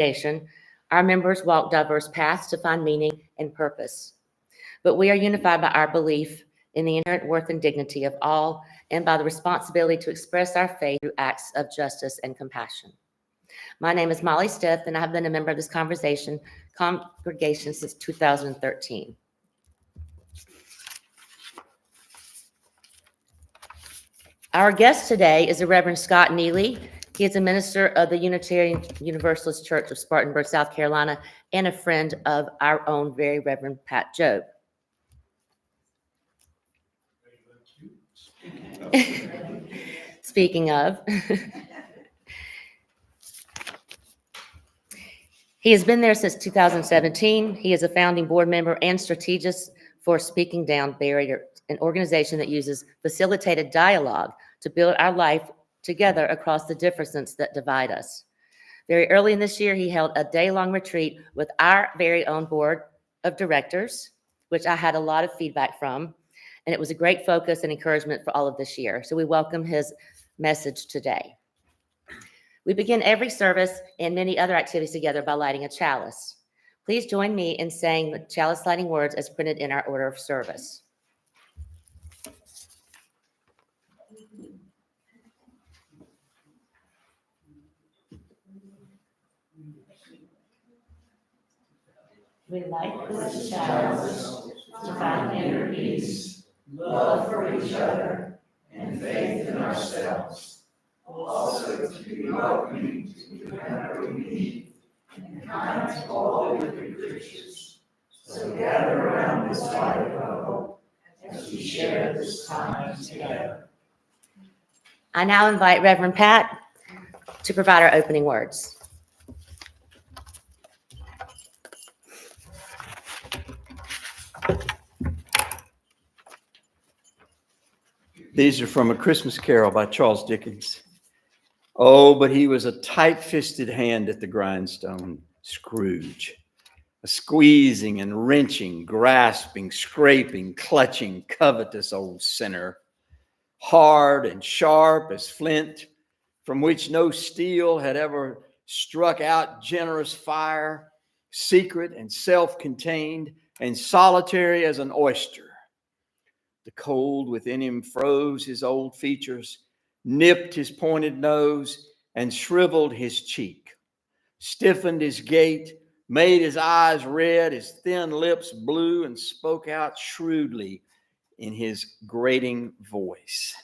congregation, our members walk diverse paths to find meaning and purpose. But we are unified by our belief in the inherent worth and dignity of all and by the responsibility to express our faith through acts of justice and compassion. My name is Molly Stith, and I have been a member of this congregation since 2013. Our guest today is the Reverend Scott Neely. He is a minister of the Unitarian Universalist Church of Spartanburg, South Carolina, and a friend of our own very Reverend Pat Jobe. Speaking of, he has been there since 2017. He is a founding board member and strategist for Speaking Down Barrier, an organization that uses facilitated dialogue to build our life together across the differences that divide us. Very early in this year, he held a day-long retreat with our very own board of directors, which I had a lot of feedback from, and it was a great focus and encouragement for all of this year. So we welcome his message today. We begin every service and many other activities together by lighting a chalice. Please join me in saying the chalice lighting words as printed in our order of service. We light this chalice to find inner peace, love for each other, and faith in ourselves. Also to be welcoming to whomever we meet, and kind to all living creatures. So gather around this light of hope as we share this time together. I now invite Reverend Pat to provide our opening words. These are from A Christmas Carol by Charles Dickens. Oh, but he was a tight-fisted hand at the grindstone, Scrooge. A squeezing and wrenching, grasping, scraping, clutching, covetous old sinner. Hard and sharp as flint, from which no steel had ever struck out generous fire, secret and self-contained, and solitary as an oyster. The cold within him froze his old features, nipped his pointed nose, and shriveled his cheek, stiffened his gait, made his eyes red, his thin lips blue, and spoke out shrewdly in his grating voice.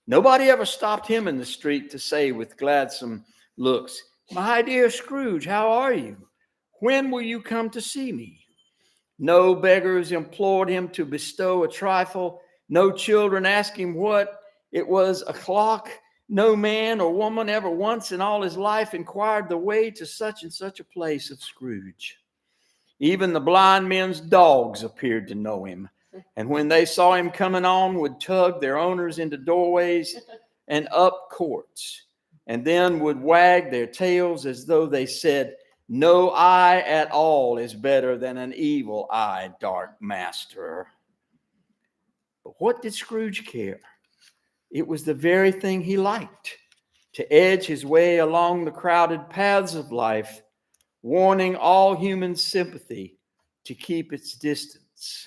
Nobody ever stopped him in the street to say with gladsome looks, "My dear Scrooge, how are you? When will you come to see me?" No beggars implored him to bestow a trifle. No children asked him what it was o'clock. No man or woman ever once in all his life inquired the way to such and such a place of Scrooge. Even the blind men's dogs appeared to know him, and when they saw him coming on, would tug their owners into doorways and up courts, and then would wag their tails as though they said, "No eye at all is better than an evil-eyed dark master." But what did Scrooge care? It was the very thing he liked, to edge his way along the crowded paths of life, warning all human sympathy to keep its distance.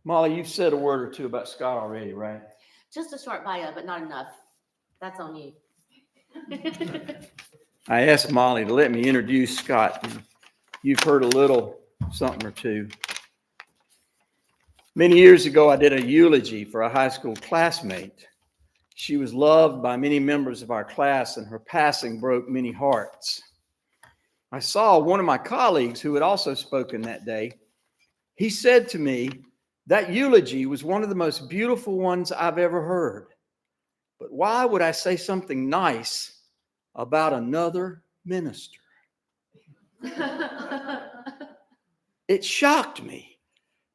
Molly, you've said a word or two about Scott already, right? Just a short bio, but not enough. That's on you. I asked Molly to let me introduce Scott. You've heard a little something or two. Many years ago, I did a eulogy for a high school classmate. She was loved by many members of our class, and her passing broke many hearts. I saw one of my colleagues who had also spoken that day. He said to me, "That eulogy was one of the most beautiful ones I've ever heard. But why would I say something nice about another minister?" It shocked me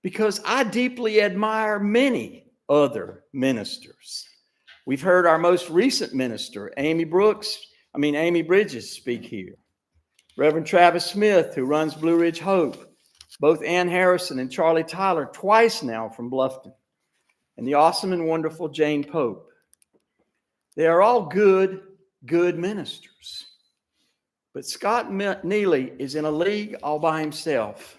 because I deeply admire many other ministers. We've heard our most recent minister, Amy Bridges, speak here. Reverend Travis Smith, who runs Blue Ridge Hope. Both Ann Harrison and Charlie Tyler, twice now from Bluffton. And the awesome and wonderful Jane Pope. They are all good ministers. But Scott Neely is in a league all by himself.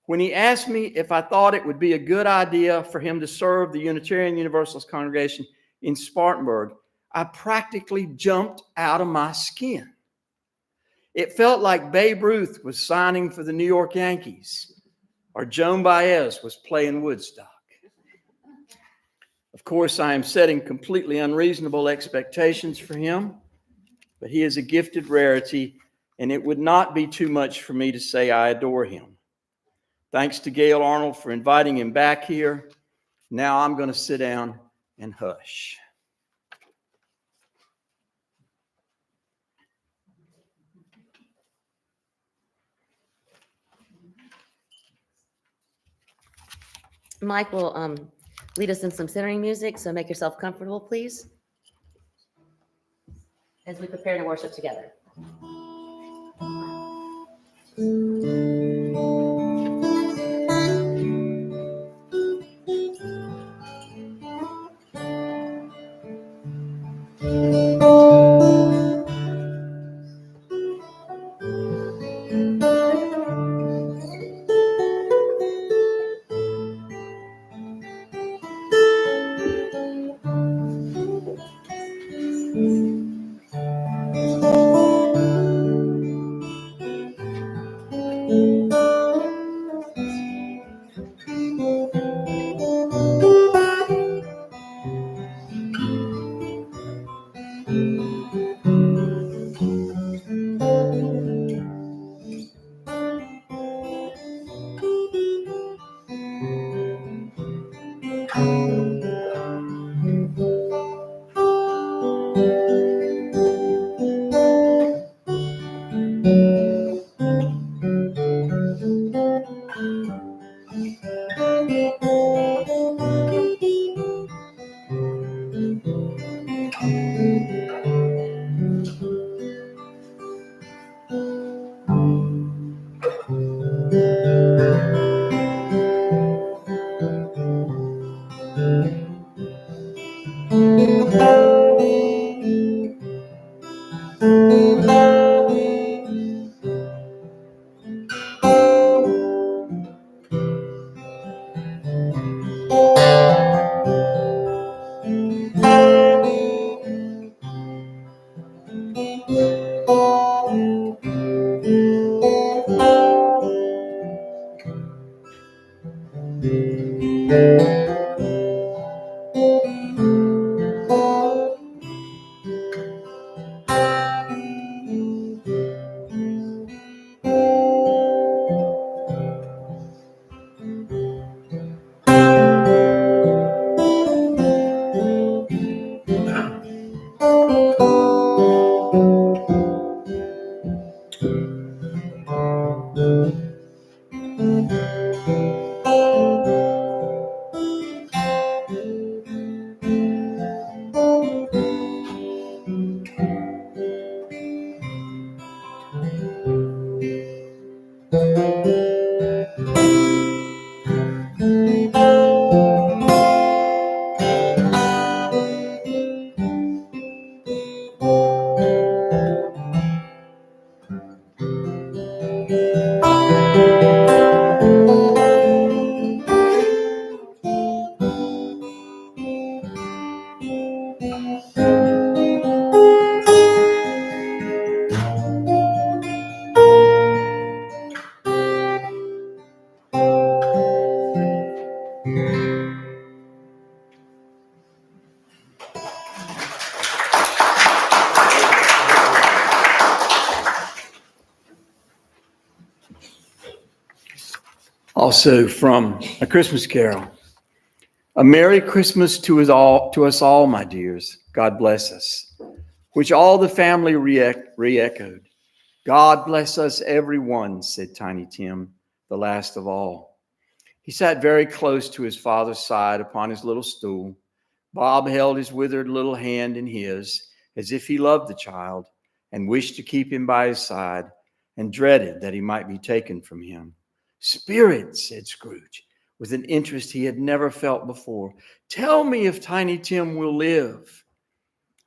When he asked me if I thought it would be a good idea for him to serve the Unitarian Universalist congregation in Spartanburg, I practically jumped out of my skin. It felt like Babe Ruth was signing for the New York Yankees or Joan Baez was playing Woodstock. Of course, I am setting completely unreasonable expectations for him, but he is a gifted rarity, and it would not be too much for me to say I adore him. Thanks to Gail Arnold for inviting him back here. Now I'm going to sit down and hush. Mike will lead us in some centering music, so make yourself comfortable, please, as we prepare to worship together. Also from A Christmas Carol. A Merry Christmas to us all, my dears. God bless us. Which all the family re-echoed. God bless us, everyone, said Tiny Tim, the last of all. He sat very close to his father's side upon his little stool. Bob held his withered little hand in his, as if he loved the child and wished to keep him by his side and dreaded that he might be taken from him. Spirit, said Scrooge, with an interest he had never felt before, tell me if Tiny Tim will live.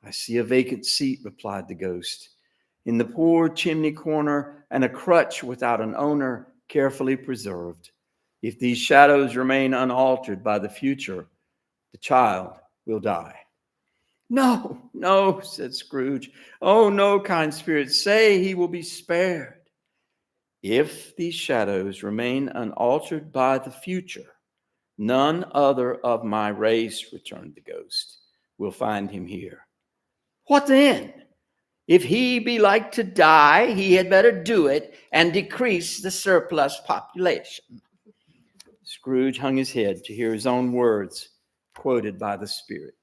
I see a vacant seat, replied the ghost. in the poor chimney corner, and a crutch without an owner, carefully preserved. If these shadows remain unaltered by the future, the child will die. No, no, said Scrooge. Oh, no, kind spirit, say he will be spared. If these shadows remain unaltered by the future, none other of my race, returned the ghost, will find him here. What then? If he be like to die, he had better do it and decrease the surplus population. Scrooge hung his head to hear his own words quoted by the Spirit.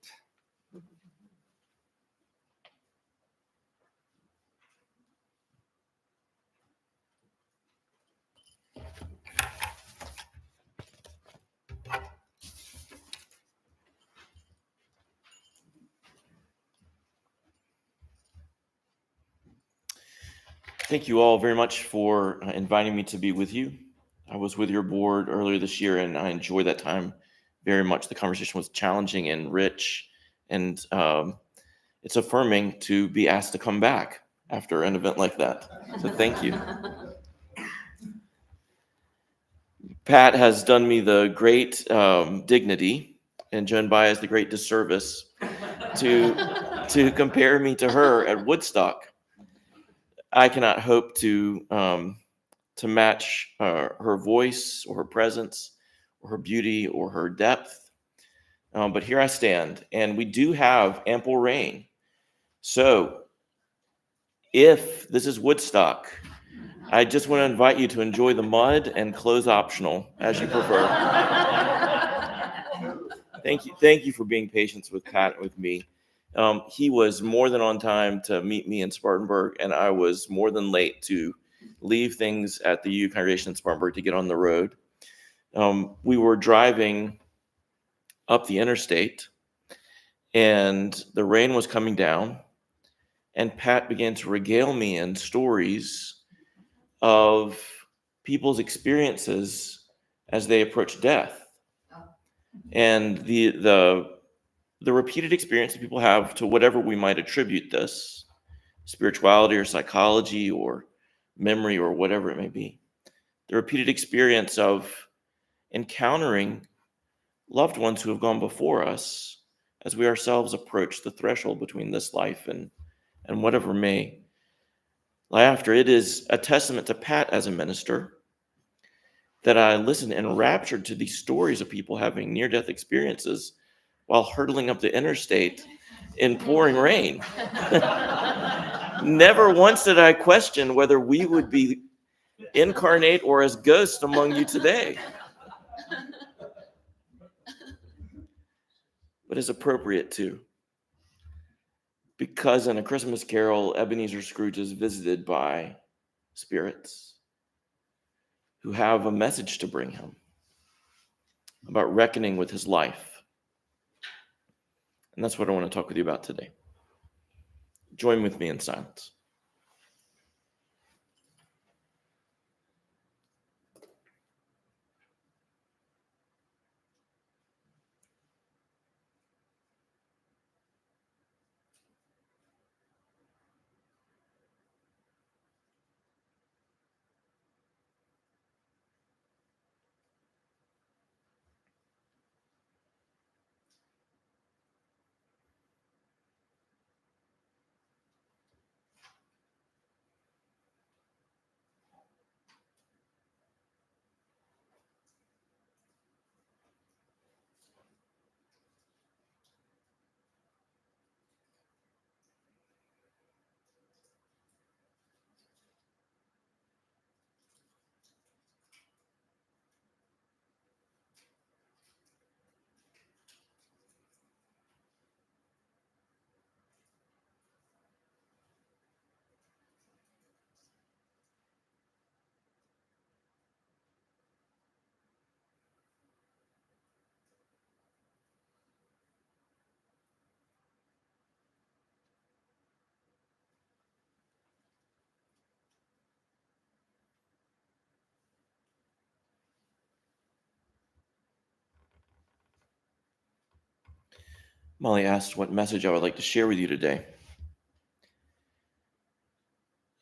Thank you all very much for inviting me to be with you. I was with your board earlier this year, and I enjoyed that time very much. The conversation was challenging and rich, and it's affirming to be asked to come back after an event like that. So thank you. Pat has done me the great dignity, and Joan Baez the great disservice to compare me to her at Woodstock. I cannot hope to match her voice or her presence or her beauty or her depth. But here I stand, and we do have ample rain. So if this is Woodstock, I just want to invite you to enjoy the mud and clothes optional as you prefer. Thank you for being patient with Pat and with me. He was more than on time to meet me in Spartanburg, and I was more than late to leave things at the U congregation in Spartanburg to get on the road. We were driving up the interstate, and the rain was coming down, and Pat began to regale me in stories of people's experiences as they approach death, and the repeated experience that people have to whatever we might attribute this, spirituality or psychology or memory or whatever it may be. The repeated experience of encountering loved ones who have gone before us as we ourselves approach the threshold between this life and whatever may lie after. It is a testament to Pat as a minister that I listened enraptured to these stories of people having near-death experiences while hurtling up the interstate in pouring rain. Never once did I question whether we would be incarnate or as ghosts among you today. But it's appropriate too, because in A Christmas Carol, Ebenezer Scrooge is visited by spirits who have a message to bring him about reckoning with his life. And that's what I want to talk with you about today. Join with me in silence. Molly asked what message I would like to share with you today.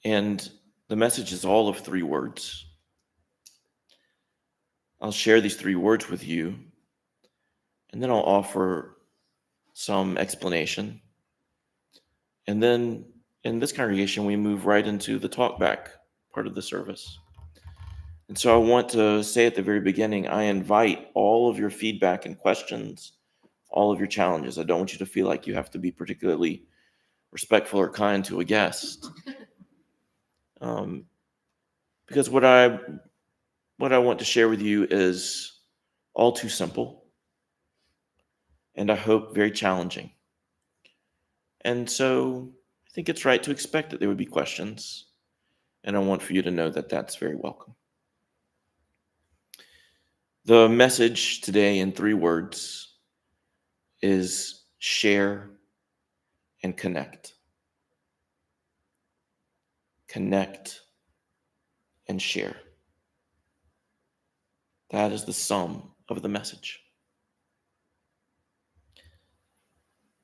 And the message is all of 3 words. I'll share these 3 words with you, and then I'll offer some explanation. And then in this congregation, we move right into the talk back part of the service. And so I want to say at the very beginning, I invite all of your feedback and questions, all of your challenges. I don't want you to feel like you have to be particularly respectful or kind to a guest. Because what I want to share with you is all too simple, and I hope very challenging. And so I think it's right to expect that there would be questions, and I want for you to know that that's very welcome. The message today in 3 words is share and connect. Connect and share. That is the sum of the message.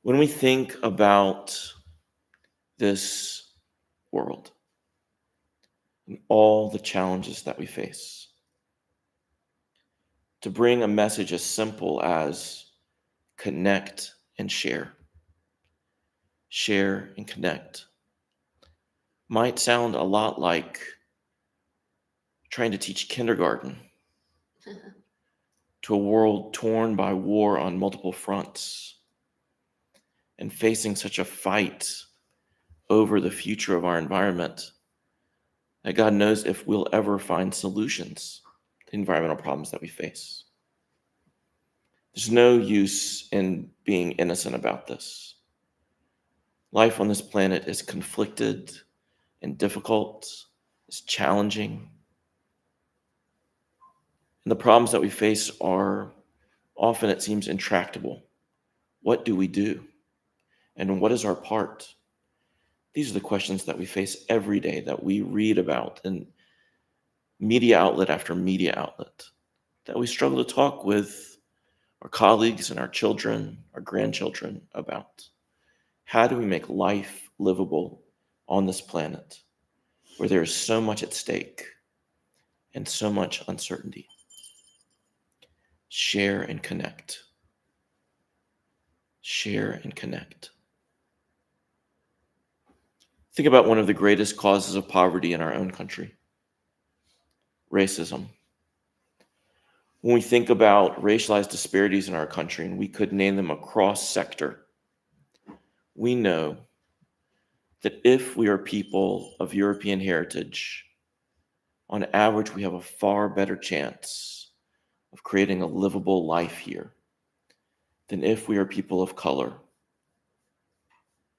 When we think about this world and all the challenges that we face, to bring a message as simple as connect and share and connect, might sound a lot like trying to teach kindergarten to a world torn by war on multiple fronts and facing such a fight over the future of our environment that God knows if we'll ever find solutions to the environmental problems that we face. There's no use in being innocent about this. Life on this planet is conflicted and difficult, it's challenging. And the problems that we face are often, it seems, intractable. What do we do? And what is our part? These are the questions that we face every day, that we read about in media outlet after media outlet, that we struggle to talk with our colleagues and our children, our grandchildren about. How do we make life livable on this planet where there is so much at stake and so much uncertainty? Share and connect. Share and connect. Think about one of the greatest causes of poverty in our own country: racism. When we think about racialized disparities in our country, and we could name them across sector, we know that if we are people of European heritage, on average, we have a far better chance of creating a livable life here than if we are people of color,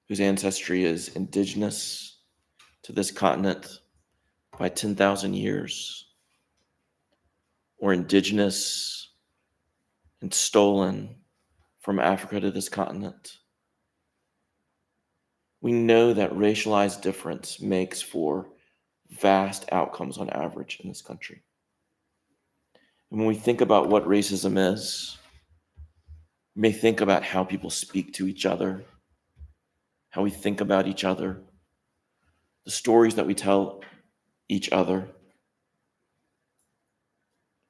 whose ancestry is indigenous to this continent by 10,000 years, or indigenous and stolen from Africa to this continent. We know that racialized difference makes for vast outcomes on average in this country. And when we think about what racism is, we may think about how people speak to each other, how we think about each other, the stories that we tell each other.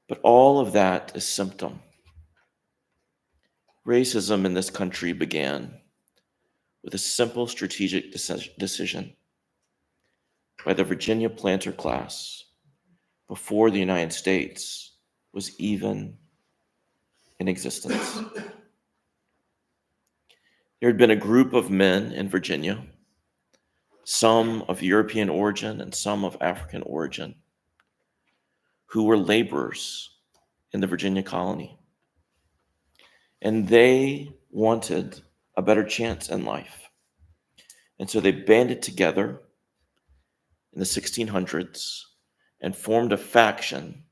But all of that is symptom. Racism in this country began with a simple strategic decision by the Virginia planter class before the United States was even in existence. There had been a group of men in Virginia, some of European origin and some of African origin, who were laborers in the Virginia colony. And they wanted a better chance in life. And so they banded together in the 1600s and formed a faction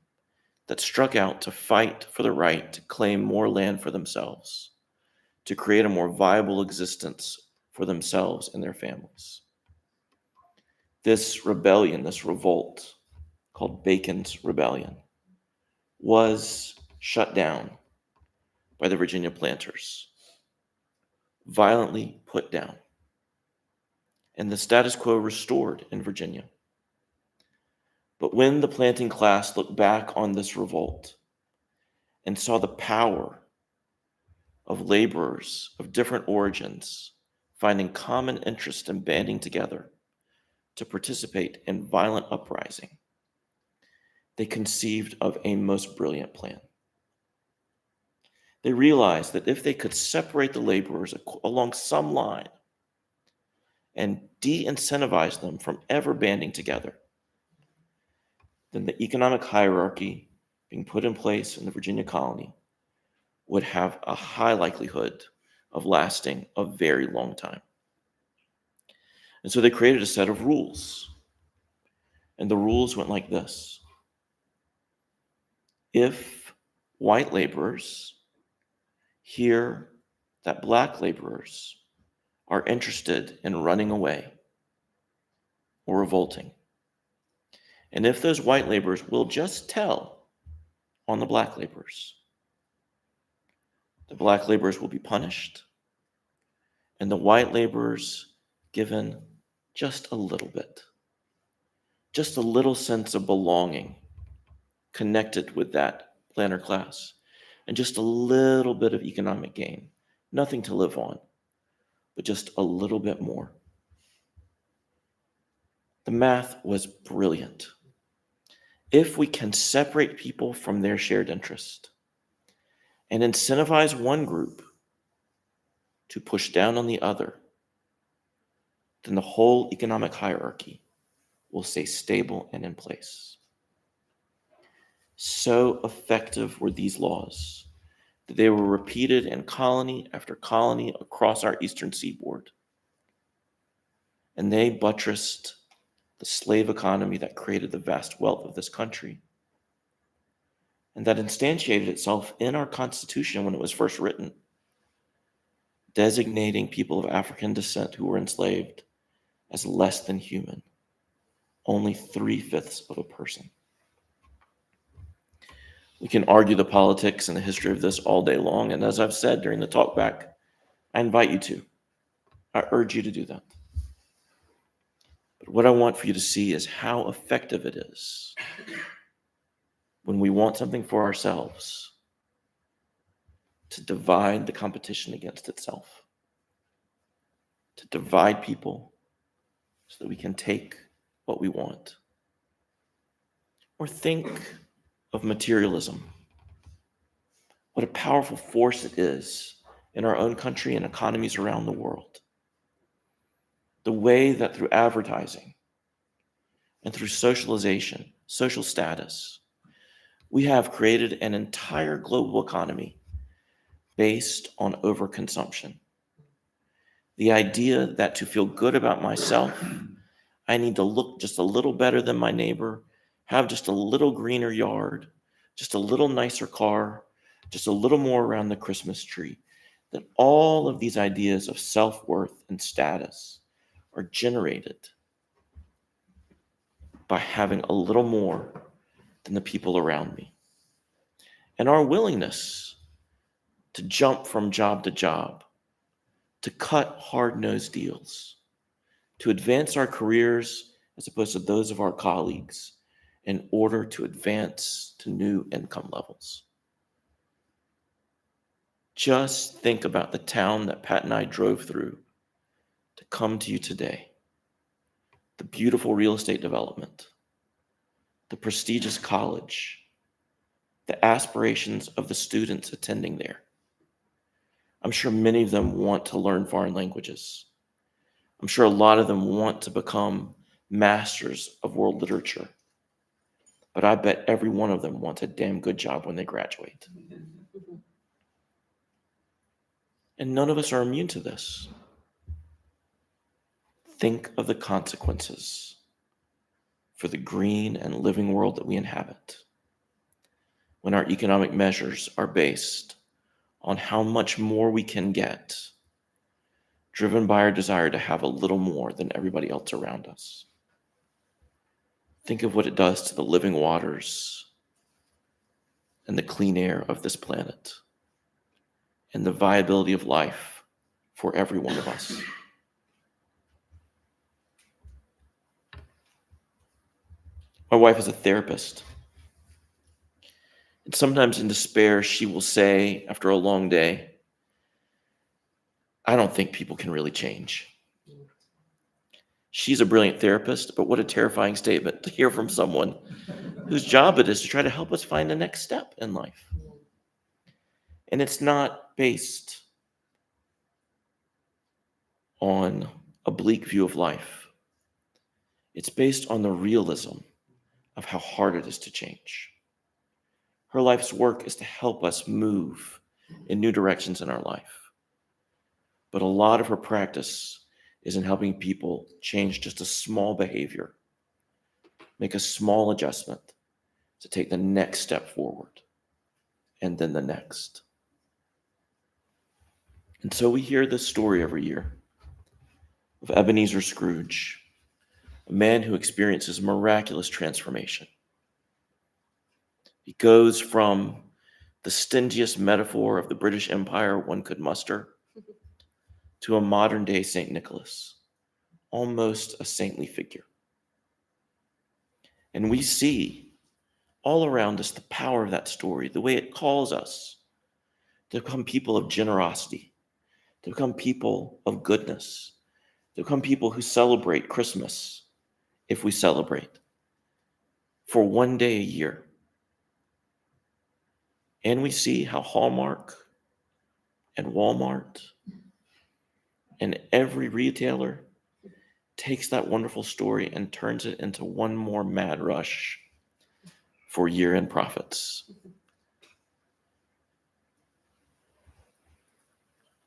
that struck out to fight for the right to claim more land for themselves, to create a more viable existence for themselves and their families. This rebellion, this revolt, called Bacon's Rebellion, was shut down by the Virginia planters, violently put down. and the status quo restored in Virginia. But when the planting class looked back on this revolt and saw the power of laborers of different origins finding common interest and banding together to participate in violent uprising, they conceived of a most brilliant plan. They realized that if they could separate the laborers along some line and de-incentivize them from ever banding together, then the economic hierarchy being put in place in the Virginia colony would have a high likelihood of lasting a very long time. And so they created a set of rules. And the rules went like this. If white laborers hear that black laborers are interested in running away or revolting, and if those white laborers will just tell on the black laborers will be punished, and the white laborers given just a little bit, just a little sense of belonging connected with that planter class, and just a little bit of economic gain, nothing to live on, but just a little bit more. The math was brilliant. If we can separate people from their shared interest and incentivize one group to push down on the other, then the whole economic hierarchy will stay stable and in place. So effective were these laws that they were repeated in colony after colony across our eastern seaboard. And they buttressed the slave economy that created the vast wealth of this country, and that instantiated itself in our Constitution when it was first written, designating people of African descent who were enslaved as less than human, only 3/5 of a person. We can argue the politics and the history of this all day long, and as I've said during the talk back, I invite you to. I urge you to do that. But what I want for you to see is how effective it is when we want something for ourselves to divide the competition against itself, to divide people so that we can take what we want. Or think of materialism, what a powerful force it is in our own country and economies around the world. The way that through advertising and through socialization, social status, we have created an entire global economy based on overconsumption. The idea that to feel good about myself, I need to look just a little better than my neighbor, have just a little greener yard, just a little nicer car, just a little more around the Christmas tree. That all of these ideas of self-worth and status are generated by having a little more than the people around me. And our willingness to jump from job to job, to cut hard-nosed deals, to advance our careers as opposed to those of our colleagues in order to advance to new income levels. Just think about the town that Pat and I drove through to come to you today. The beautiful real estate development, the prestigious college, the aspirations of the students attending there. I'm sure many of them want to learn foreign languages. I'm sure a lot of them want to become masters of world literature. But I bet every one of them wants a damn good job when they graduate. And none of us are immune to this. Think of the consequences for the green and living world that we inhabit when our economic measures are based on how much more we can get, driven by our desire to have a little more than everybody else around us. Think of what it does to the living waters and the clean air of this planet and the viability of life for every one of us. My wife is a therapist. And sometimes in despair, she will say, after a long day, I don't think people can really change. She's a brilliant therapist, but what a terrifying statement to hear from someone whose job it is to try to help us find the next step in life. And it's not based on a bleak view of life. It's based on the realism of how hard it is to change. Her life's work is to help us move in new directions in our life. But a lot of her practice is in helping people change just a small behavior, make a small adjustment to take the next step forward, and then the next. And so we hear this story every year of Ebenezer Scrooge, a man who experiences miraculous transformation. He goes from the stingiest metaphor of the British Empire one could muster to a modern day St. Nicholas, almost a saintly figure. And we see all around us the power of that story, the way it calls us to become people of generosity, to become people of goodness, to become people who celebrate Christmas, if we celebrate, for one day a year. And we see how Hallmark and Walmart and every retailer takes that wonderful story and turns it into one more mad rush for year-end profits.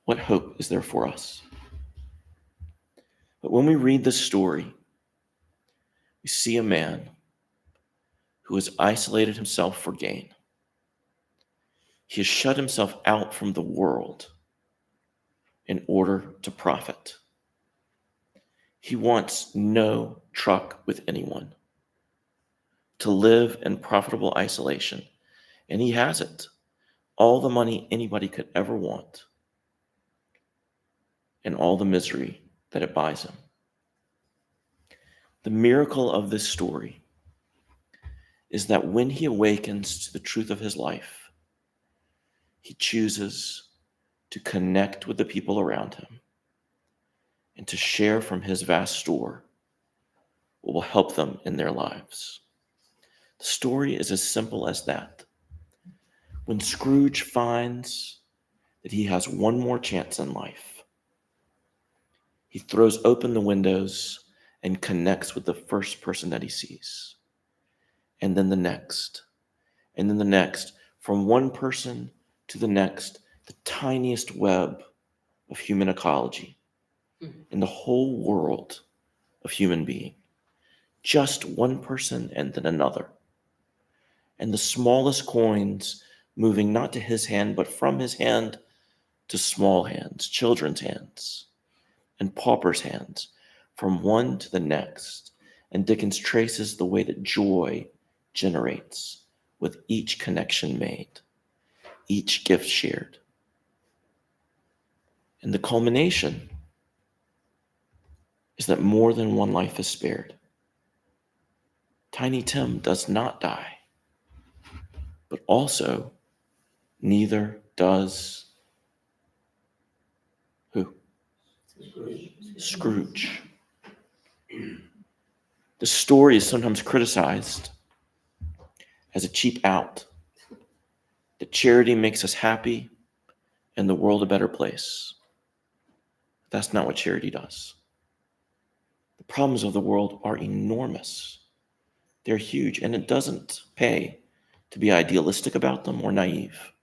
What hope is there for us? But when we read this story, we see a man who has isolated himself for gain. He has shut himself out from the world in order to profit. He wants no truck with anyone, to live in profitable isolation. And he has it. All the money anybody could ever want, and all the misery that it buys him. The miracle of this story is that when he awakens to the truth of his life, he chooses to connect with the people around him and to share from his vast store what will help them in their lives. The story is as simple as that. When Scrooge finds that he has one more chance in life, he throws open the windows and connects with the first person that he sees. And then the next, and then the next, from one person to the next, the tiniest web of human ecology in the whole world of human being. Just one person and then another. And the smallest coins moving not to his hand, but from his hand to small hands, children's hands, and paupers' hands, from one to the next. And Dickens traces the way that joy generates with each connection made, each gift shared. And the culmination is that more than one life is spared. Tiny Tim does not die, but also neither does who? Scrooge. The story is sometimes criticized as a cheap out, that charity makes us happy and the world a better place. That's not what charity does. The problems of the world are enormous. They're huge, and it doesn't pay to be idealistic about them or naive.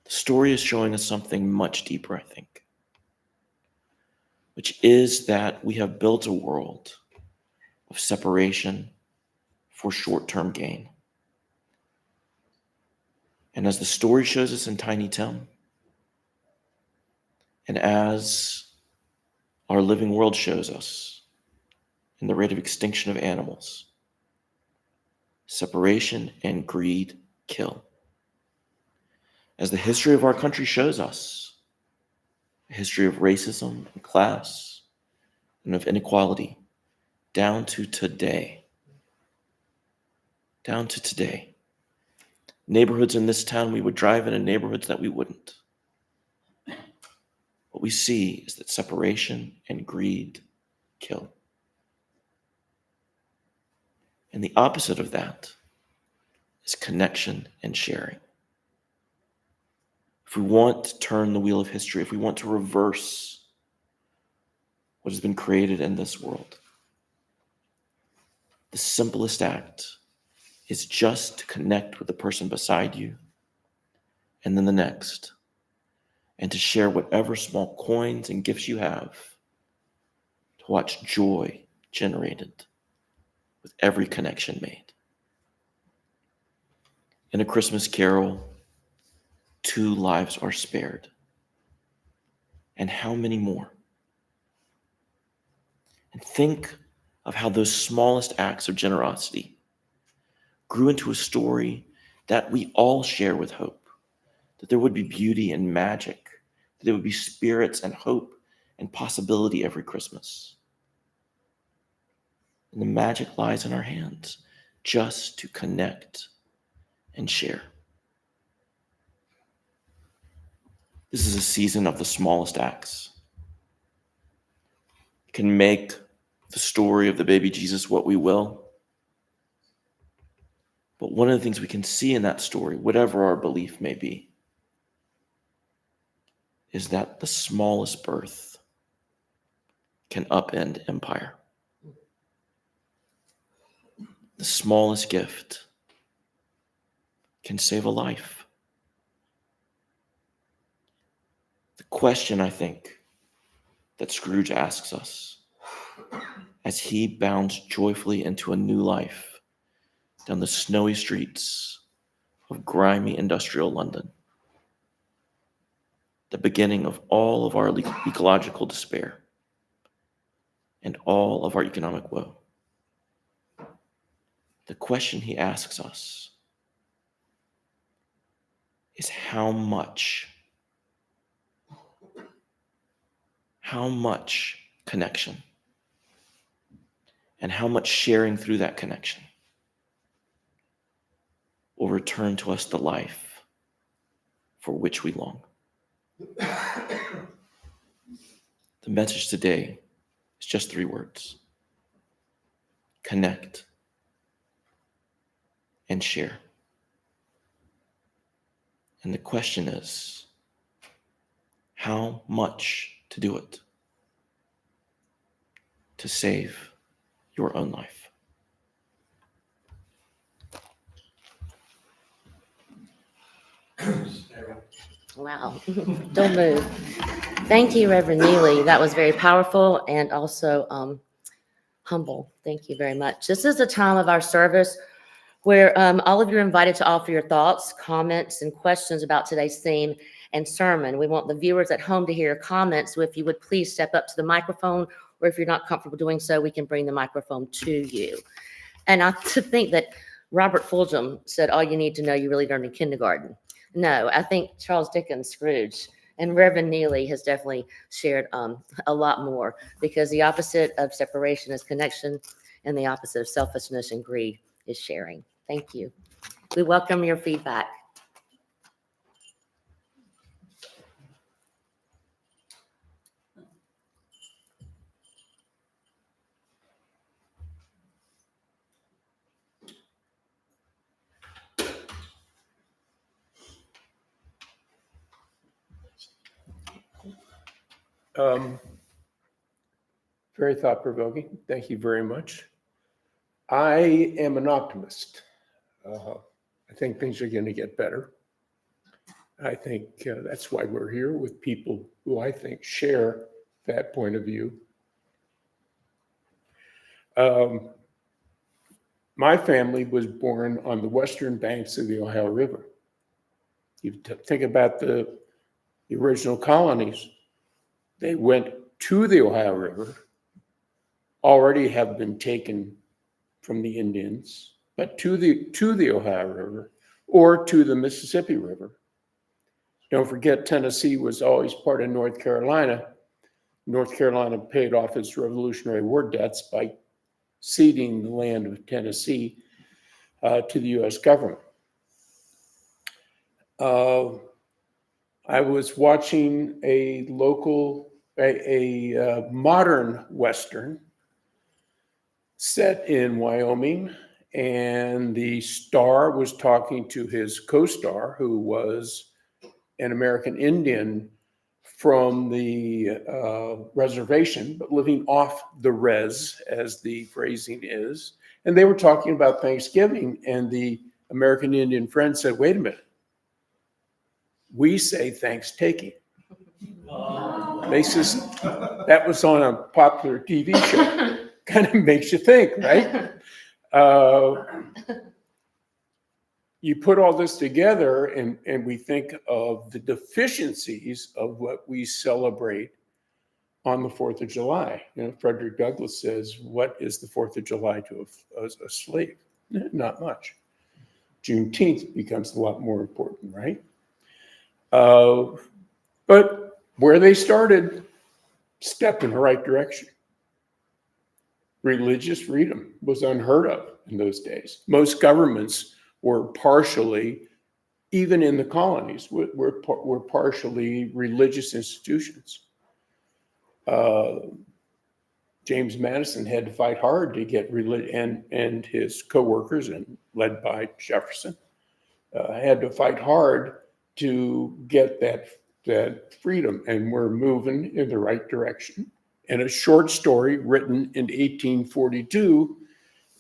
The story is showing us something much deeper, I think, which is that we have built a world of separation for short-term gain. And as the story shows us in Tiny Tim, and as our living world shows us in the rate of extinction of animals, separation and greed kill. As the history of our country shows us, a history of racism and class and of inequality down to today, down to today. Neighborhoods in this town we would drive in, and neighborhoods that we wouldn't. What we see is that separation and greed kill. And the opposite of that is connection and sharing. If we want to turn the wheel of history, if we want to reverse what has been created in this world, the simplest act is just to connect with the person beside you, and then the next, and to share whatever small coins and gifts you have to watch joy generated with every connection made. In A Christmas Carol, 2 lives are spared. And how many more? And think of how those smallest acts of generosity grew into a story that we all share with hope, that there would be beauty and magic, that there would be spirits and hope and possibility every Christmas. And the magic lies in our hands, just to connect and share. This is a season of the smallest acts. You can make the story of the baby Jesus what we will. But one of the things we can see in that story, whatever our belief may be, is that the smallest birth can upend empire. The smallest gift can save a life. The question, I think, that Scrooge asks us as he bounds joyfully into a new life down the snowy streets of grimy industrial London, the beginning of all of our ecological despair and all of our economic woe. The question he asks us is how much connection and how much sharing through that connection will return to us the life for which we long. The message today is just 3 words: connect and share. And the question is, how much to do it to save your own life? Wow. Don't move. Thank you, Reverend Neely. That was very powerful and also humble. Thank you very much. This is the time of our service where all of you are invited to offer your thoughts, comments, and questions about today's theme and sermon. We want the viewers at home to hear your comments, so if you would please step up to the microphone, or if you're not comfortable doing so, we can bring the microphone to you. And I to think that Robert Fulgham said, all you need to know you really learned in kindergarten. No, I think Charles Dickens, Scrooge, and Reverend Neely has definitely shared a lot more, because the opposite of separation is connection, and the opposite of selfishness and greed is sharing. Thank you. We welcome your feedback. Very thought-provoking. Thank you very much. I am an optimist. I think things are going to get better. I think that's why we're here, with people who I think share that point of view. My family was born on the western banks of the Ohio River. You think about the original colonies. They went to the Ohio River, already have been taken from the Indians, but to the Ohio River or to the Mississippi River. Don't forget, Tennessee was always part of North Carolina. North Carolina paid off its Revolutionary War debts by ceding the land of Tennessee to the U.S. government. I was watching a modern Western set in Wyoming, and the star was talking to his co-star, who was an American Indian from the reservation, but living off the res, as the phrasing is. And they were talking about Thanksgiving, and the American Indian friend said, "Wait a minute. We say thanks-taking." That was on a popular TV show. Kind of makes you think, right? You put all this together and we think of the deficiencies of what we celebrate on the 4th of July. Frederick Douglass says, what is the 4th of July to a slave? Not much. Juneteenth becomes a lot more important, right? But where they started, step in the right direction. Religious freedom was unheard of in those days. Most governments were partially, even in the colonies, were partially religious institutions. James Madison had to fight hard to get religion, and his co-workers, and led by Jefferson, had to fight hard to get that freedom, and we're moving in the right direction. And a short story written in 1842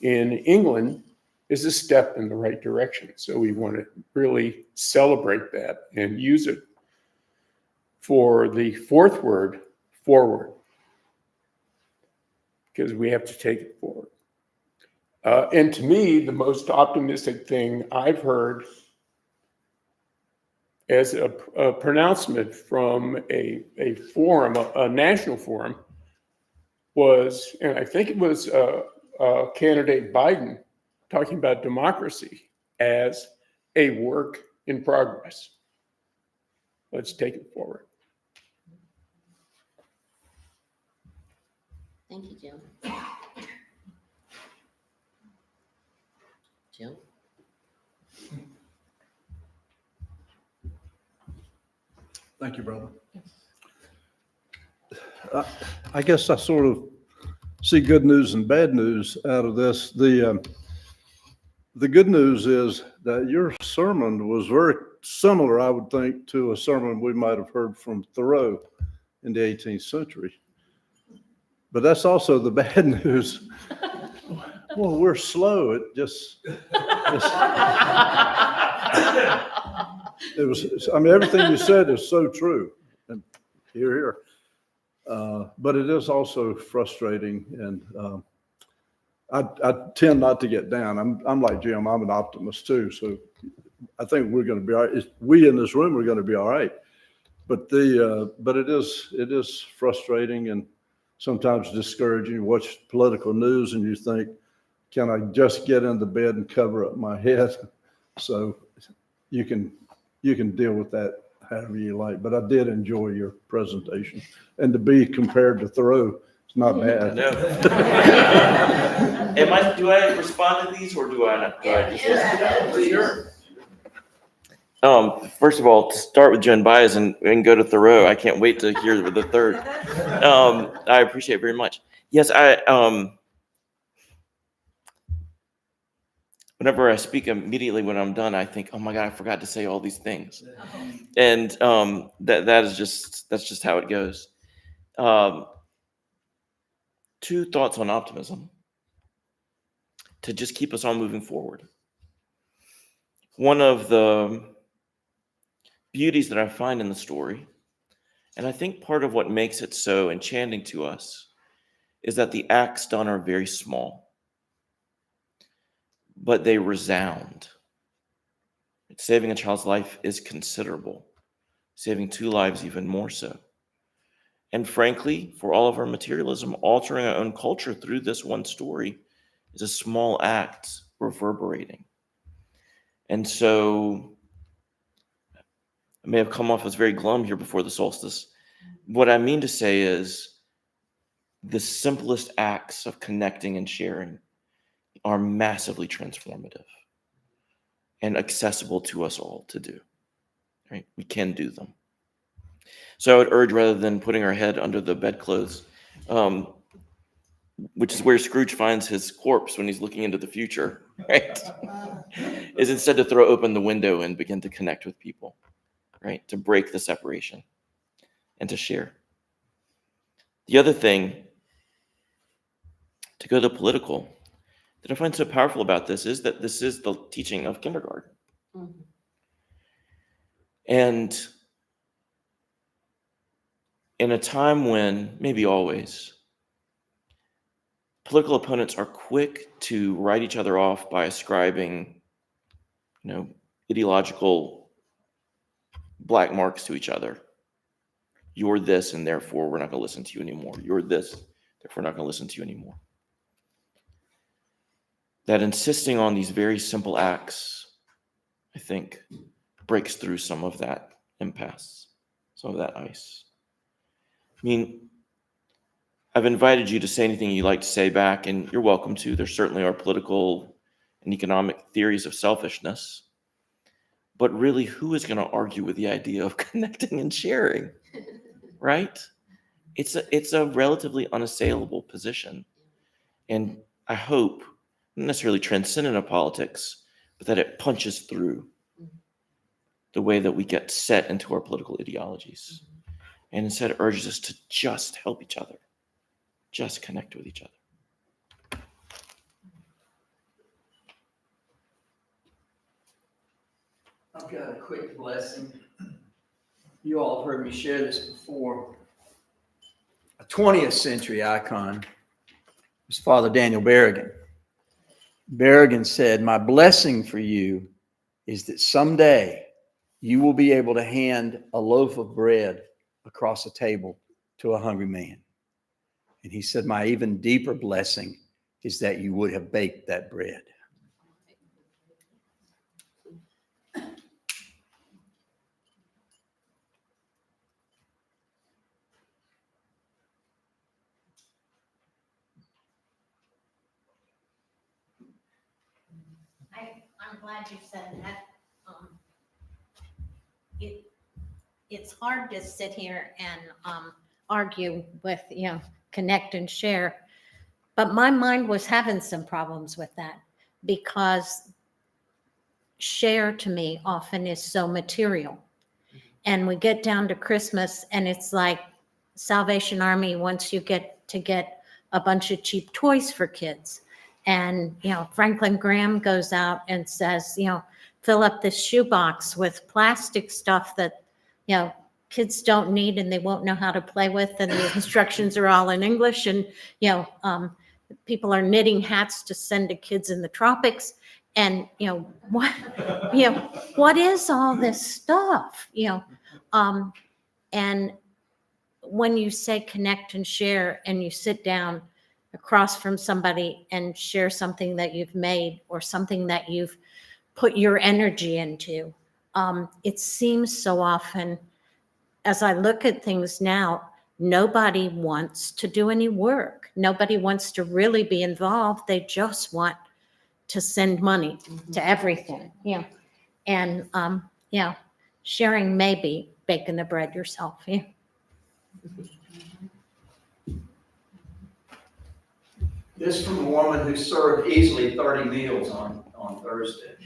in England is a step in the right direction. So we want to really celebrate that and use it for the fourth word, forward, because we have to take it forward. And to me, the most optimistic thing I've heard as a pronouncement from a forum, a national forum, was, and I think it was candidate Biden talking about democracy as a work in progress. Let's take it forward. Thank you, Jim. Jim? Thank you, brother. I guess I sort of see good news and bad news out of this. The good news is that your sermon was very similar, I would think, to a sermon we might have heard from Thoreau in the 18th century. But that's also the bad news. Well, we're slow. It was, I mean, everything you said is so true. And here. But it is also frustrating, and I tend not to get down. I'm like Jim. I'm an optimist too, so I think we're going to be all right. We in this room are going to be all right. But it is frustrating and sometimes discouraging. You watch political news and you think, can I just get into bed and cover up my head? So you can deal with that however you like, but I did enjoy your presentation, and to be compared to Thoreau, it's not bad. No. Do I respond to these, or do I not? Sure. First of all, to start with Joan Baez and go to Thoreau, I can't wait to hear the third. I appreciate it very much. Yes, whenever I speak, immediately when I'm done, I think, oh my God, I forgot to say all these things. And that's just how it goes. Two thoughts on optimism to just keep us all moving forward. One of the beauties that I find in the story, and I think part of what makes it so enchanting to us, is that the acts done are very small, but they resound. Saving a child's life is considerable. Saving 2 lives even more so. And frankly, for all of our materialism, altering our own culture through this one story is a small act reverberating. And so I may have come off as very glum here before the solstice. What I mean to say is the simplest acts of connecting and sharing are massively transformative. and accessible to us all to do. Right? We can do them. So I would urge, rather than putting our head under the bedclothes, which is where Scrooge finds his corpse when he's looking into the future, right? Is instead to throw open the window and begin to connect with people, right? To break the separation and to share. The other thing, to go to the political, that I find so powerful about this is that this is the teaching of kindergarten. Mhm. And in a time when, maybe always, political opponents are quick to write each other off by ascribing, ideological black marks to each other. You're this, and therefore we're not going to listen to you anymore. You're this, therefore we're not going to listen to you anymore. That insisting on these very simple acts, I think, breaks through some of that impasse, some of that ice. I mean, I've invited you to say anything you'd like to say back, and you're welcome to. There certainly are political and economic theories of selfishness. But really, who is going to argue with the idea of connecting and sharing, right? It's a relatively unassailable position. And I hope, not necessarily transcendent of politics, but that it punches through the way that we get set into our political ideologies. And instead urges us to just help each other, just connect with each other. I've got a quick blessing. You all have heard me share this before. A 20th century icon was Father Daniel Berrigan. Berrigan said, "My blessing for you is that someday you will be able to hand a loaf of bread across a table to a hungry man." And he said, "My even deeper blessing is that you would have baked that bread." I'm glad you said that. It's hard to sit here and argue with, connect and share. But my mind was having some problems with that, because share to me often is so material. And we get down to Christmas and it's like Salvation Army wants you get a bunch of cheap toys for kids. And, Franklin Graham goes out and says, fill up this shoebox with plastic stuff that, kids don't need and they won't know how to play with. And the instructions are all in English. And, people are knitting hats to send to kids in the tropics. And, what is all this stuff? And when you say connect and share and you sit down across from somebody and share something that you've made or something that you've put your energy into, it seems so often, as I look at things now, nobody wants to do any work. Nobody wants to really be involved. They just want to send money to everything. And sharing may be baking the bread yourself. Yeah. This from a woman who served easily 30 meals on Thursday.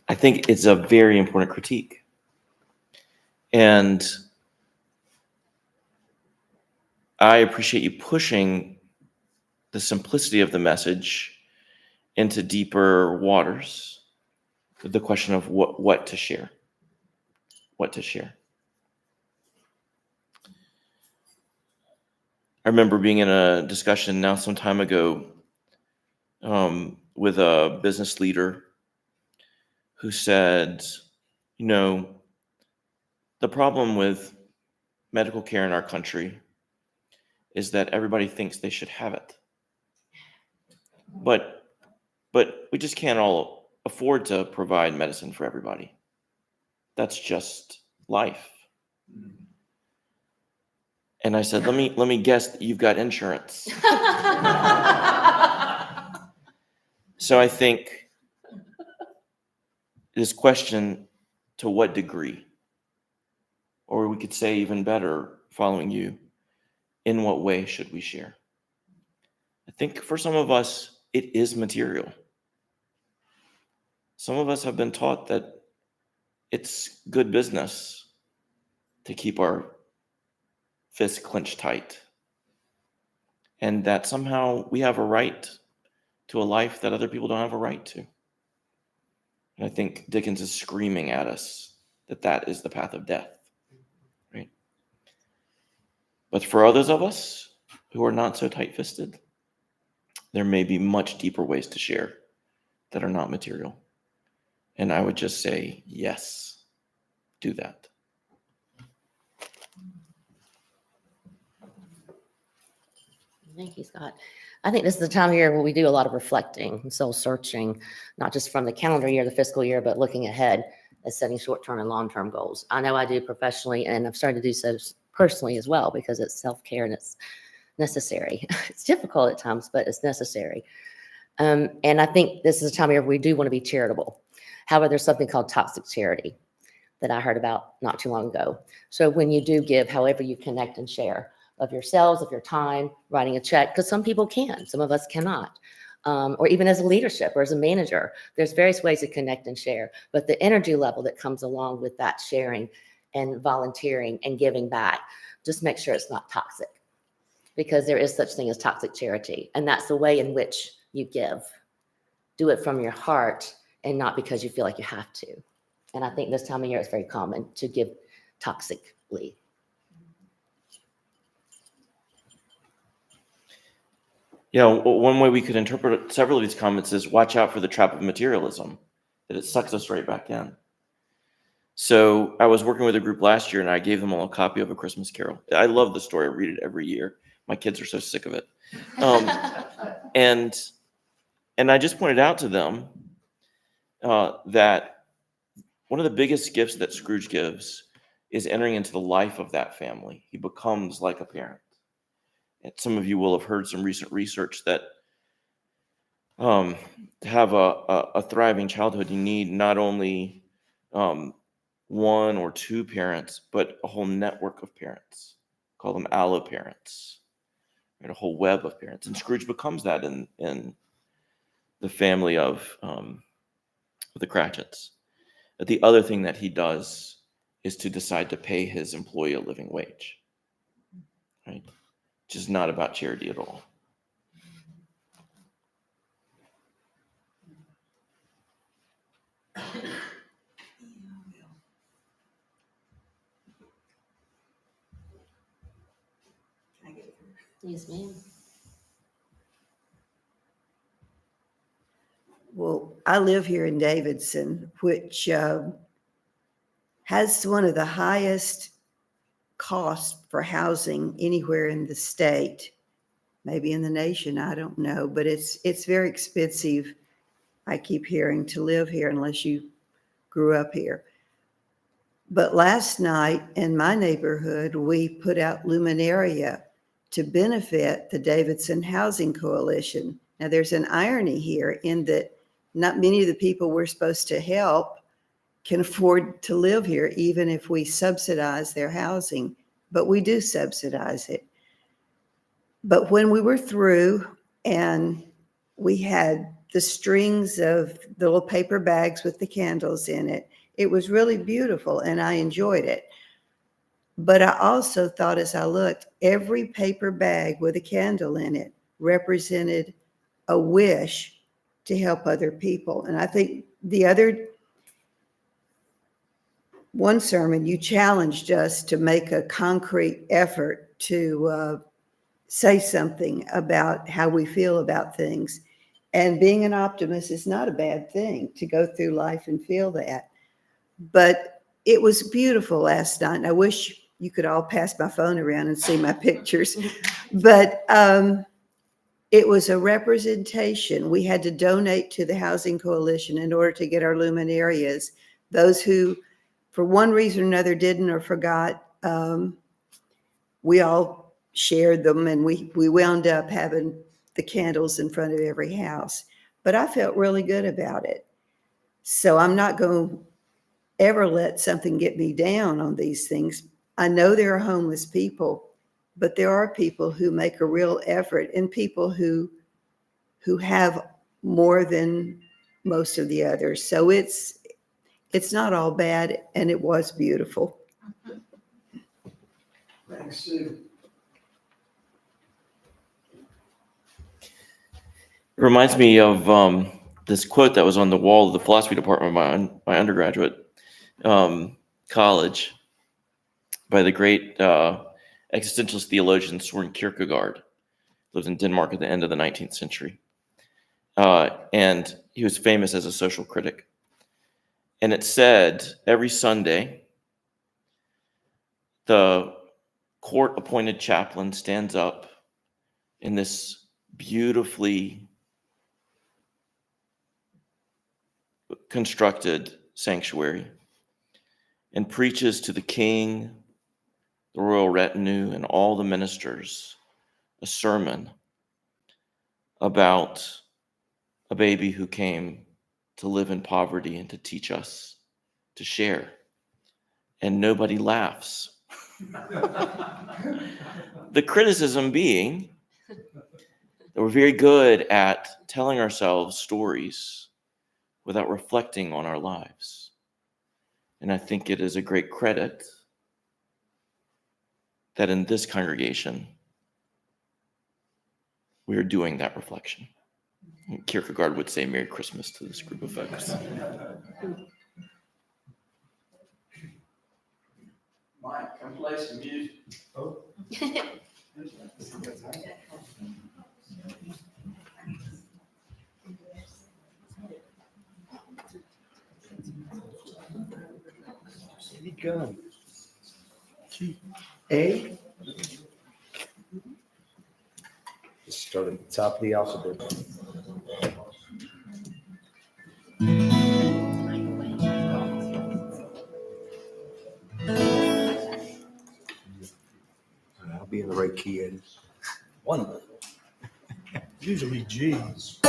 I think it's a very important critique. And I appreciate you pushing the simplicity of the message into deeper waters with the question of what to share. What to share. I remember being in a discussion now some time ago with a business leader who said, the problem with medical care in our country is that everybody thinks they should have it. But we just can't all afford to provide medicine for everybody. That's just life. And I said, let me guess that you've got insurance. So I think this question, to what degree? Or we could say even better, following you, in what way should we share? I think for some of us, it is material. Some of us have been taught that it's good business to keep our fists clenched tight, and that somehow we have a right to a life that other people don't have a right to. And I think Dickens is screaming at us that that is the path of death, right? But for others of us who are not so tight-fisted, there may be much deeper ways to share that are not material. And I would just say, yes, do that. Thank you, Scott. I think this is the time of year where we do a lot of reflecting and soul searching, not just from the calendar year, the fiscal year, but looking ahead and setting short-term and long-term goals. I know I do professionally, and I've started to do so personally as well, because it's self-care and it's necessary. It's difficult at times, but it's necessary. And I think this is a time of year where we do want to be charitable. However, there's something called toxic charity that I heard about not too long ago. So when you do give, however you connect and share, of yourselves, of your time, writing a check, because some people can, some of us cannot. Or even as a leadership or as a manager, there's various ways to connect and share. But the energy level that comes along with that sharing and volunteering and giving back, just make sure it's not toxic, because there is such thing as toxic charity. And that's the way in which you give. Do it from your heart and not because you feel like you have to. And I think this time of year it's very common to give toxically. Yeah, one way we could interpret several of these comments is watch out for the trap of materialism, that it sucks us right back in. So I was working with a group last year, and I gave them all a copy of A Christmas Carol. I love the story. I read it every year. My kids are so sick of it. And I just pointed out to them that one of the biggest gifts that Scrooge gives is entering into the life of that family. He becomes like a parent. And some of you will have heard some recent research that to have a thriving childhood, you need not only one or two parents, but a whole network of parents. Call them allo parents, right? A whole web of parents. And Scrooge becomes that in the family of the Cratchits. But the other thing that he does is to decide to pay his employee a living wage, right? Which is not about charity at all. Yes, ma'am. Well, I live here in Davidson, which has one of the highest costs for housing anywhere in the state, maybe in the nation, I don't know, but it's very expensive, I keep hearing, to live here unless you grew up here. But last night in my neighborhood, we put out luminaria to benefit the Davidson Housing Coalition. Now, there's an irony here in that not many of the people we're supposed to help can afford to live here, even if we subsidize their housing, but we do subsidize it. But when we were through and we had the strings of the little paper bags with the candles in it, it was really beautiful and I enjoyed it. But I also thought as I looked, every paper bag with a candle in it represented a wish to help other people. And I think one sermon, you challenged us to make a concrete effort to say something about how we feel about things. And being an optimist is not a bad thing, to go through life and feel that. But it was beautiful last night. And I wish you could all pass my phone around and see my pictures. But it was a representation. We had to donate to the Housing Coalition in order to get our luminarias. Those who, for one reason or another, didn't or forgot, we all shared them, and we wound up having the candles in front of every house. but I felt really good about it. So I'm not going to ever let something get me down on these things. I know there are homeless people, but there are people who make a real effort, and people who have more than most of the others. So it's not all bad, and it was beautiful. Thanks, Sue. It reminds me of this quote that was on the wall of the philosophy department of my undergraduate college by the great existentialist theologian Soren Kierkegaard. Lived in Denmark at the end of the 19th century. And he was famous as a social critic. And it said, every Sunday, the court-appointed chaplain stands up in this beautifully constructed sanctuary and preaches to the king, the royal retinue, and all the ministers a sermon about a baby who came to live in poverty and to teach us to share. And nobody laughs. The criticism being that we're very good at telling ourselves stories without reflecting on our lives. And I think it is a great credit that in this congregation, we are doing that reflection. Kierkegaard would say Merry Christmas to this group of folks. Mike, come play some music. Oh. City gun. A. Let's start at the top of the alphabet. I'll be in the right key, Eddie. One. Usually G's.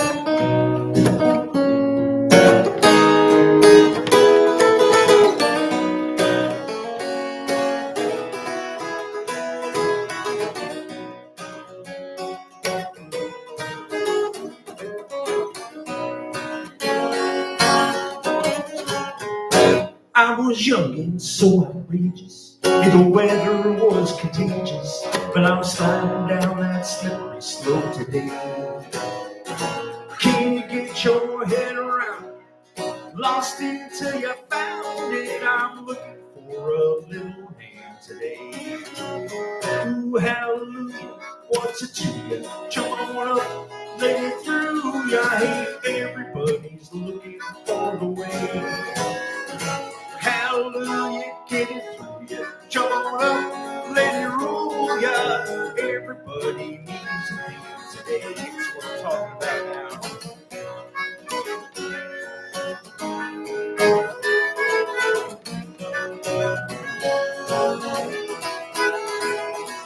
I was young and so outrageous, and the weather was contagious, but I'm sliding down that slippery slope today. Can you get your head around it? Lost it until you found it. I'm looking for a little hand today. Ooh, hallelujah, what's it to you? Jump on up, let it through ya. Hey, everybody's looking for the way. Hallelujah, get it through ya. Jump on up, let it roll ya. Everybody needs a hand today. That's what I'm talking about now.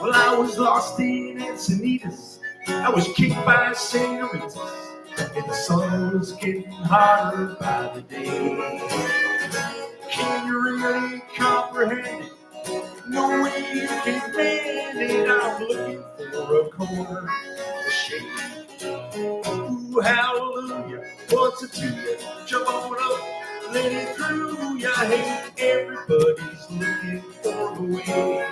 Well, I was lost in Encinitas. I was kicked by senoritas, and the sun was getting hotter by the day. Can you really comprehend it? No way you can bend it. I'm looking for a corner of shade. Ooh, hallelujah, what's it to you? Jump on up, let it through ya. Hey, everybody's looking for the way.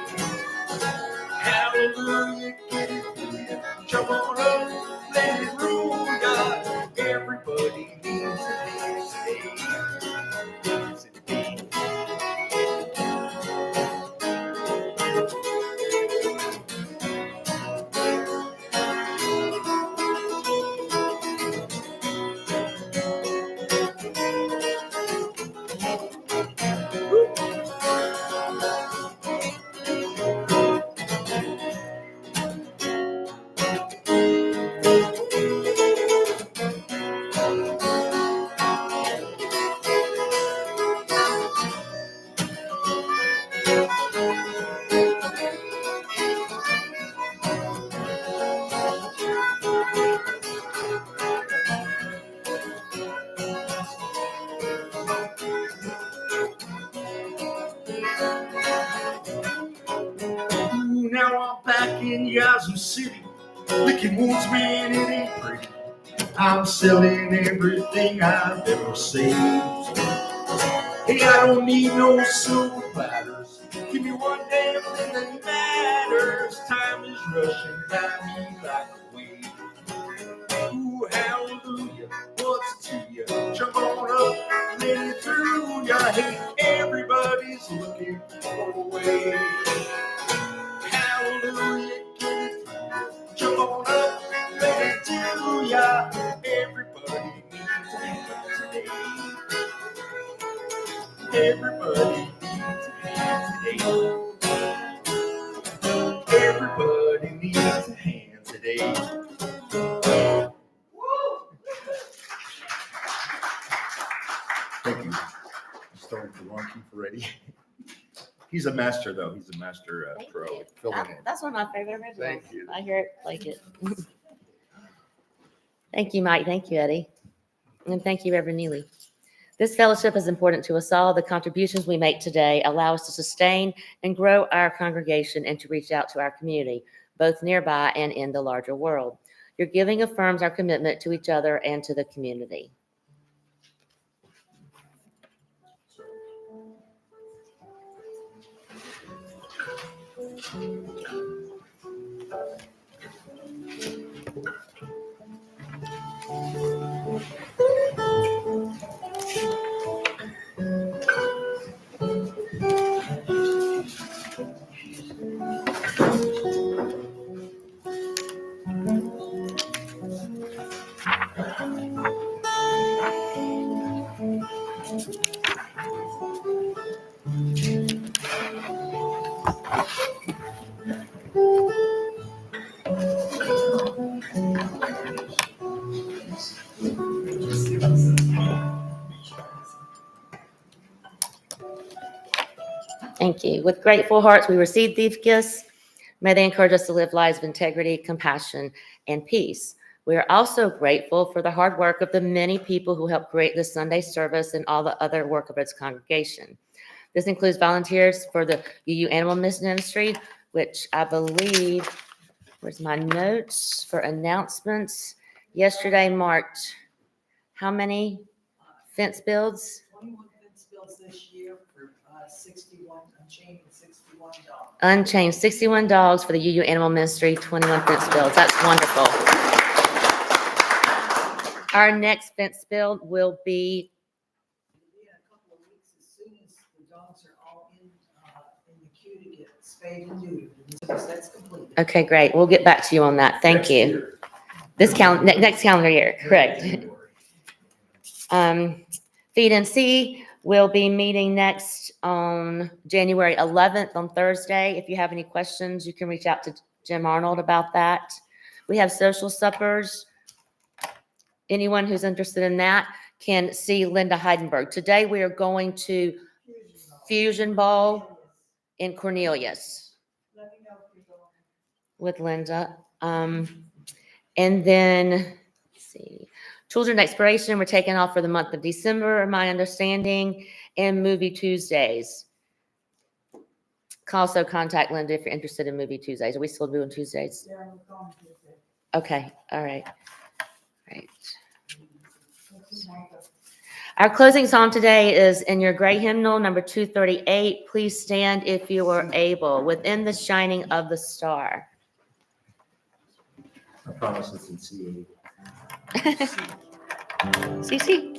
Hallelujah, get it through ya. Jump on up, let it roll ya. Everybody needs a hand today. Needs a hand. Yazoo City, licking wounds, man, it ain't pretty. I'm selling everything I've ever saved. Hey, I don't need no silver platters. Give me one damn thing that matters. Time is rushing by me like a wave. Ooh, hallelujah, what's to you? Jump on up, let it through ya. Hey, everybody's looking for a way. Hallelujah, get it through. Jump on up, let it do ya. Everybody needs a hand today. Everybody needs a hand today. Everybody needs a hand today. Thank you. Starting for lunch and for ready. He's a master, though. He's a master Thank pro you. at filling in. That's one of my favorite originals. Thank you. I hear it, like it. Thank you, Mike. Thank you, Eddie. And thank you, Reverend Neely. This fellowship is important to us all. The contributions we make today allow us to sustain and grow our congregation and to reach out to our community, both nearby and in the larger world. Your giving affirms our commitment to each other and to the community. Thank you. With grateful hearts, we receive these gifts. May they encourage us to live lives of integrity, compassion, and peace. We are also grateful for the hard work of the many people who help create this Sunday service and all the other work of its congregation. This includes volunteers for the UU Animal Ministry, which I believe, where's my notes for announcements? Yesterday marked how many fence builds? 21 fence bills this year for 61, unchained with $61. Unchained, 61 dogs for the UU Animal Ministry, 21 fence builds. That's wonderful. Our next fence build will be, It'll be in a couple of weeks as soon as the dogs are all in the queue to get spayed and neutered. That's completed. okay, great. We'll get back to you on that. Thank Next you. year. This next calendar year, correct. Feed and See will be meeting next on January 11th on Thursday. If you have any questions, you can reach out to Jim Arnold about that. We have social suppers. Anyone who's interested in that can see Linda Heidenberg. Today, we are going to Fusion Bowl in Cornelius Let me know if you're going. with Linda. And then, let's see, Children's Exploration, we're taking off for the month of December, my understanding, and Movie Tuesdays. Also contact Linda if you're interested in Movie Tuesdays. Are we still doing Tuesdays? Sarah, we're going Tuesday. Okay, all right. Right. Our closing song today is in your gray hymnal, number 238. Please stand if you are able, within the shining of the star. I promise it's in CA. CC.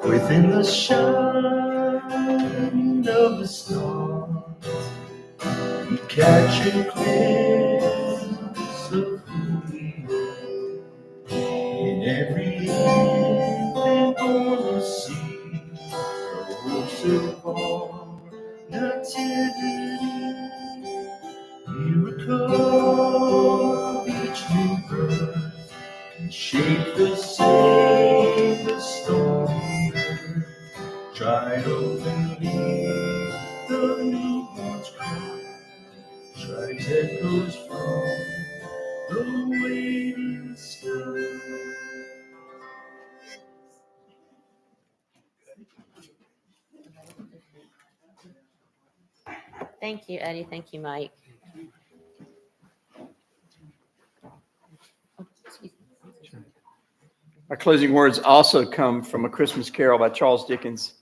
Within the shine of the stars, we catch a glimpse of who we are. In every infant born to see the hopes of our nativity, miracle of each new birth can shake the safest stormy earth. Triumphantly, the newborn's cry strikes echoes from the waiting sky. Thank you, Eddie. Thank you, Mike. Oh, excuse me. Our closing words also come from A Christmas Carol by Charles Dickens.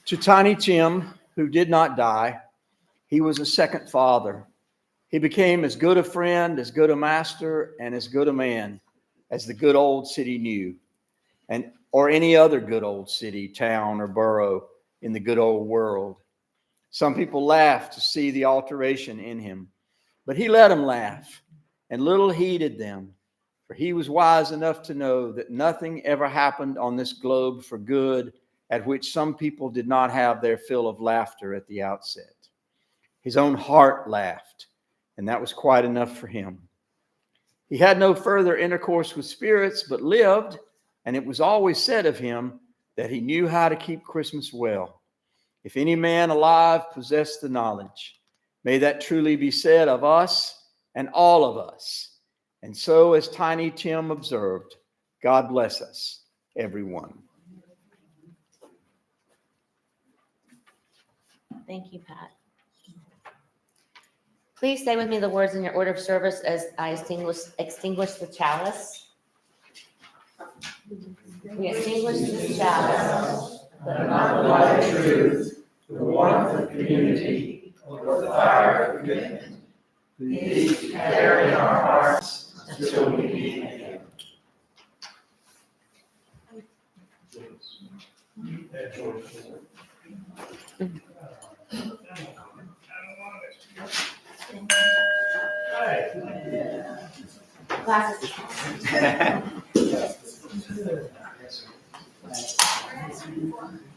To Tiny Tim, who did not die, he was a second father. He became as good a friend, as good a master, and as good a man as the good old city knew, or any other good old city, town, or borough in the good old world. Some people laughed to see the alteration in him, but he let them laugh, and little heeded them, for he was wise enough to know that nothing ever happened on this globe for good at which some people did not have their fill of laughter at the outset. His own heart laughed, and that was quite enough for him. He had no further intercourse with spirits, but lived, and it was always said of him that he knew how to keep Christmas well. If any man alive possessed the knowledge, may that truly be said of us and all of us. And so, as Tiny Tim observed, God bless us, everyone. Thank you, Pat. Please say with me the words in your order of service as I extinguish the chalice. We extinguish the chalice, but not the light of truth, the warmth of community, or the fire of commitment. These we carry in our hearts until we meet again.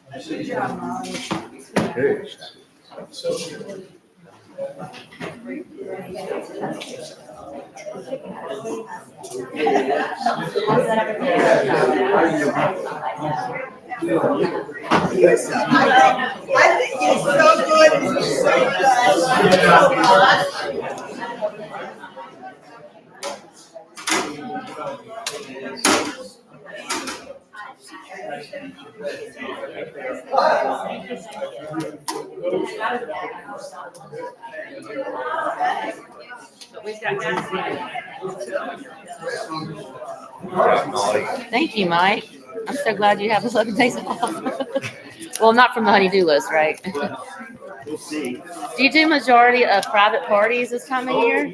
I think it's so good. It's so Thank you, Mike. I'm so glad you have 11 days off. Well, not from the honey-do list, right? We'll see. Do you do majority of private parties this time of year?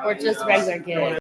Or just regular gigs?